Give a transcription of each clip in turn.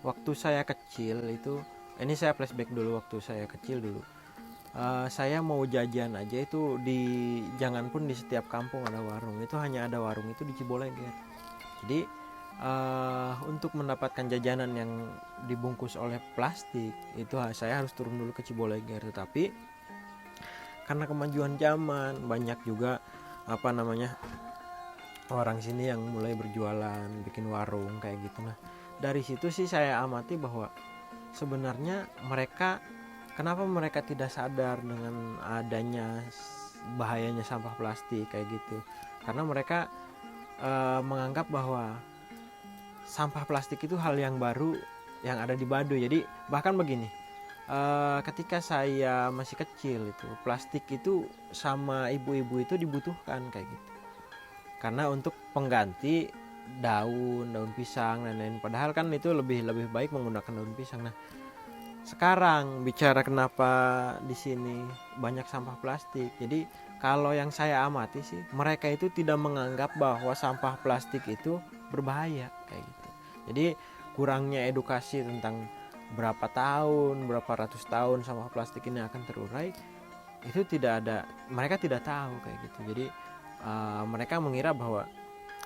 waktu saya kecil itu, ini saya flashback dulu waktu saya kecil dulu. Saya mau jajan aja itu janganpun di setiap kampung ada warung, itu hanya ada warung itu di Ciboleger. Jadi untuk mendapatkan jajanan yang dibungkus oleh plastik itu saya harus turun dulu ke Ciboleger. Tetapi karena kemajuan zaman, banyak juga orang sini yang mulai berjualan, bikin warung kayak gitu. Nah, dari situ sih saya amati bahwa sebenarnya kenapa mereka tidak sadar dengan adanya bahayanya sampah plastik kayak gitu. Karena mereka menganggap bahwa sampah plastik itu hal yang baru yang ada di Baduy. Jadi bahkan begini, ketika saya masih kecil itu plastik itu sama ibu-ibu itu dibutuhkan kayak gitu, karena untuk pengganti daun pisang dan lain. Padahal kan itu lebih baik menggunakan daun pisang. Nah, sekarang bicara kenapa di sini banyak sampah plastik. Jadi kalau yang saya amati sih, mereka itu tidak menganggap bahwa sampah plastik itu berbahaya kayak gitu. Jadi kurangnya edukasi tentang berapa tahun, berapa ratus tahun sampah plastik ini akan terurai, itu tidak ada, mereka tidak tahu kayak gitu. Jadi mereka mengira bahwa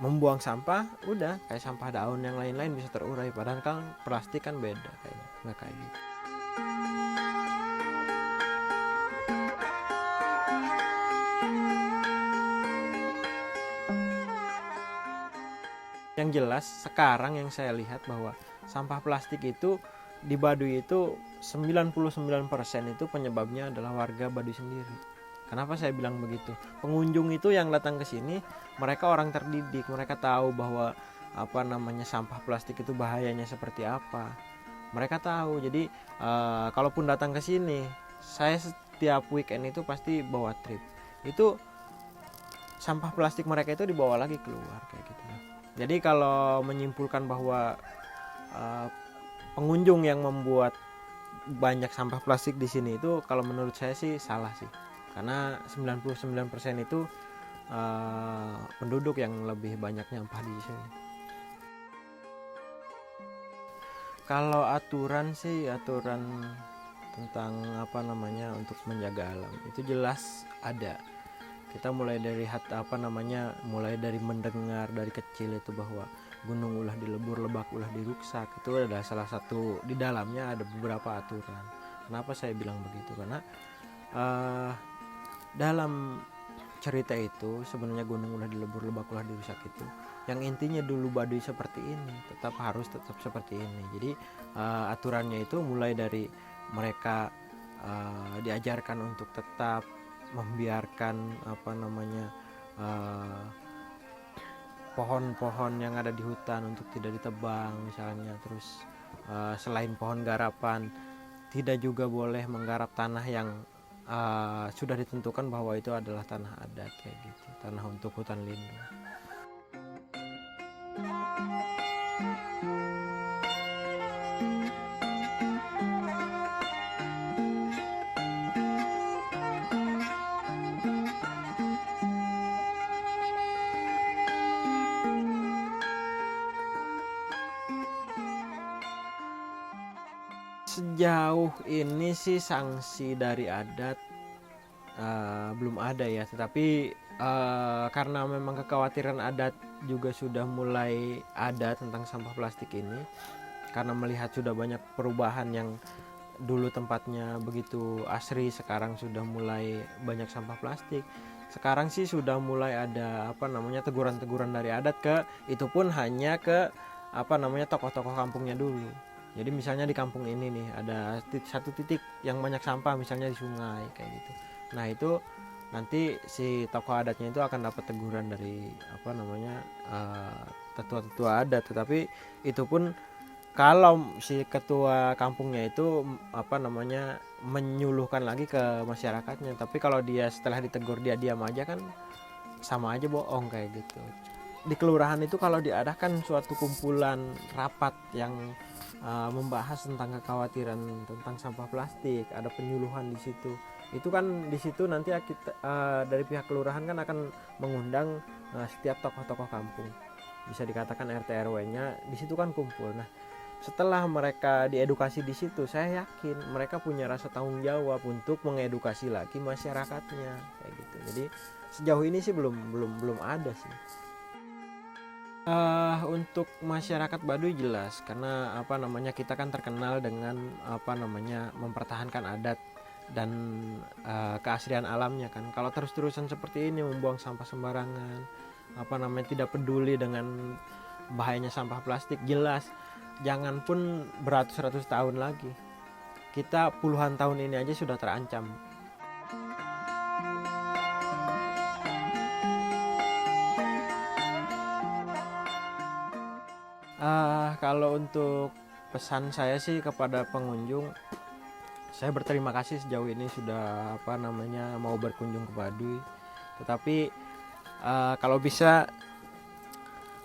membuang sampah udah kayak sampah daun yang lain-lain bisa terurai, padahal kan plastik kan beda kayaknya, nggak kayak gitu. Yang jelas sekarang yang saya lihat bahwa sampah plastik itu di Baduy itu 99% itu penyebabnya adalah warga Baduy sendiri. Kenapa saya bilang begitu? Pengunjung itu yang datang ke sini, mereka orang terdidik, mereka tahu bahwa sampah plastik itu bahayanya seperti apa. Mereka tahu. Jadi kalaupun datang ke sini, saya setiap weekend itu pasti bawa trip. Itu sampah plastik mereka itu dibawa lagi keluar kayak gitu. Jadi kalau menyimpulkan bahwa pengunjung yang membuat banyak sampah plastik di sini itu, kalau menurut saya sih salah sih. Karena 99% itu penduduk yang lebih banyak nyampah di sini. Kalau aturan sih, aturan tentang untuk menjaga alam itu jelas ada. Kita mulai dari mulai dari mendengar dari kecil itu bahwa gunung ulah dilebur, lebak ulah diruksak, itu adalah salah satu, di dalamnya ada beberapa aturan. Kenapa saya bilang begitu? Karena dalam cerita itu sebenarnya gunung ulah dilebur, lebak ulah dirusak itu yang intinya dulu Baduy seperti ini, harus tetap seperti ini. Jadi aturannya itu mulai dari mereka diajarkan untuk tetap membiarkan pohon-pohon yang ada di hutan untuk tidak ditebang misalnya. Terus selain pohon garapan, tidak juga boleh menggarap tanah yang sudah ditentukan bahwa itu adalah tanah adat kayak gitu, tanah untuk hutan lindung. Sejauh ini sih sanksi dari adat belum ada ya, tetapi karena memang kekhawatiran adat juga sudah mulai ada tentang sampah plastik ini, karena melihat sudah banyak perubahan yang dulu tempatnya begitu asri, sekarang sudah mulai banyak sampah plastik. Sekarang sih sudah mulai ada teguran-teguran dari adat, itu pun hanya ke tokoh-tokoh kampungnya dulu. Jadi misalnya di kampung ini nih ada satu titik yang banyak sampah, misalnya di sungai kayak gitu. Nah itu nanti si tokoh adatnya itu akan dapat teguran dari tetua-tetua adat. Tetapi itu pun kalau si ketua kampungnya itu menyuluhkan lagi ke masyarakatnya. Tapi kalau dia setelah ditegur dia diam aja, kan sama aja bohong kayak gitu. Di kelurahan itu kalau diadakan suatu kumpulan rapat yang membahas tentang kekhawatiran tentang sampah plastik, ada penyuluhan di situ. Itu kan di situ nanti kita dari pihak kelurahan kan akan mengundang setiap tokoh-tokoh kampung. Bisa dikatakan RT RW-nya di situ kan kumpul. Nah, setelah mereka diedukasi di situ, saya yakin mereka punya rasa tanggung jawab untuk mengedukasi lagi masyarakatnya kayak gitu. Jadi sejauh ini sih belum ada sih. Untuk masyarakat Baduy jelas, karena apa namanya, kita kan terkenal dengan apa namanya, mempertahankan adat dan keaslian alamnya kan. Kalau terus-terusan seperti ini membuang sampah sembarangan, apa namanya, tidak peduli dengan bahayanya sampah plastik, jelas jangan pun beratus-ratus tahun lagi, kita puluhan tahun ini aja sudah terancam. Kalau untuk pesan saya sih kepada pengunjung, saya berterima kasih sejauh ini sudah apa namanya mau berkunjung ke Baduy. Tetapi kalau bisa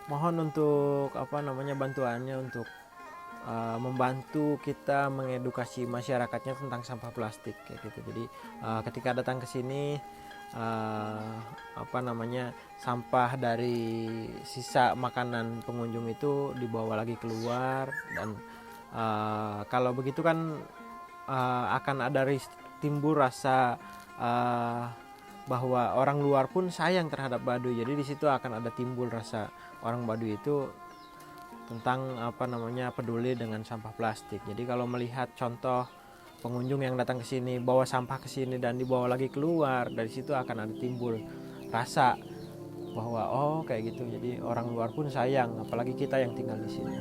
mohon untuk apa namanya bantuannya untuk membantu kita mengedukasi masyarakatnya tentang sampah plastik kayak gitu. Jadi ketika datang ke sini apa namanya, sampah dari sisa makanan pengunjung itu dibawa lagi keluar, dan kalau begitu kan akan ada timbul rasa uh, bahwa orang luar pun sayang terhadap Baduy. Jadi di situ akan ada timbul rasa orang Baduy itu tentang apa namanya peduli dengan sampah plastik. Jadi kalau melihat contoh pengunjung yang datang ke sini bawa sampah ke sini dan dibawa lagi keluar, dari situ akan ada timbul rasa bahwa oh kayak gitu. Jadi orang luar pun sayang, apalagi kita yang tinggal di sini.